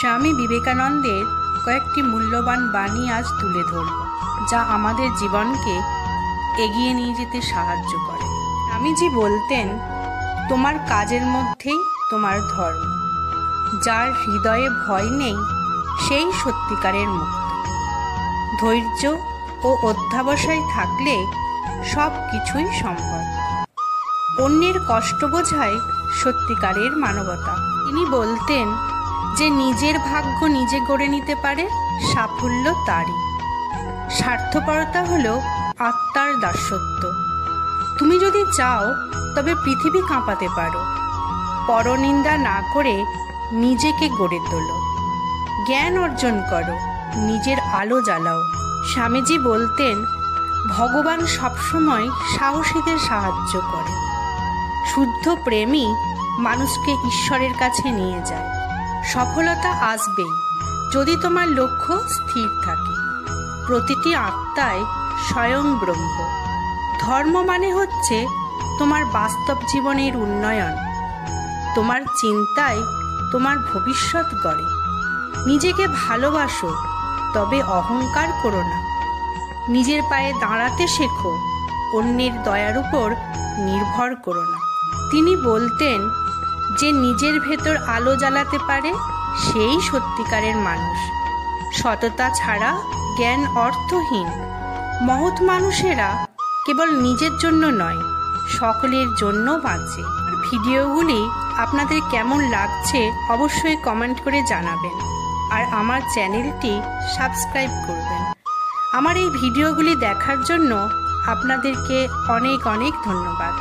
স্বামী বিবেকানন্দের কয়েকটি মূল্যবান বাণী আজ তুলে ধরব, যা আমাদের জীবনকে এগিয়ে নিয়ে যেতে সাহায্য করে। স্বামীজি বলতেন, তোমার কাজের মধ্যেই তোমার ধর্ম। যার হৃদয়ে ভয় নেই সেই সত্যিকারের মুক্ত। ধৈর্য ও অধ্যবসায় থাকলে সব কিছুই সম্ভব। অন্যের কষ্ট বোঝাই সত্যিকারের মানবতা। তিনি বলতেন যে নিজের ভাগ্য নিজে গড়ে নিতে পারে, সাফল্য তারই। স্বার্থপরতা হলো আত্মার দাসত্ব। তুমি যদি চাও তবে পৃথিবী কাঁপাতে পারো। পরনিন্দা না করে নিজেকে গড়ে তোলো। জ্ঞান অর্জন করো, নিজের আলো জ্বালাও। স্বামীজি বলতেন, ভগবান সবসময় সাহসীদের সাহায্য করে। শুদ্ধ প্রেমই মানুষকে ঈশ্বরের কাছে নিয়ে যায়। সফলতা আসবেই যদি তোমার লক্ষ্য স্থির থাকে। প্রতিটি আত্মায় স্বয়ং ব্রহ্ম। ধর্ম মানে হচ্ছে তোমার বাস্তব জীবনের উন্নয়ন। তোমার চিন্তায় তোমার ভবিষ্যৎ গড়ে। নিজেকে ভালোবাসো, তবে অহংকার করো না। নিজের পায়ে দাঁড়াতে শেখো, অন্যের দয়ার উপর নির্ভর করো না। তিনি বলতেন যে নিজের ভেতর আলো জ্বালাতে পারে সেই সত্যিকারের মানুষ। সততা ছাড়া জ্ঞান অর্থহীন। মহৎ মানুষেরা কেবল নিজের জন্য নয়, সকলের জন্য বাঁচে। ভিডিওগুলি আপনাদের কেমন লাগছে অবশ্যই কমেন্ট করে জানাবেন, আর আমার চ্যানেলটি সাবস্ক্রাইব করবেন। আমার এই ভিডিওগুলি দেখার জন্য আপনাদেরকে অনেক অনেক ধন্যবাদ।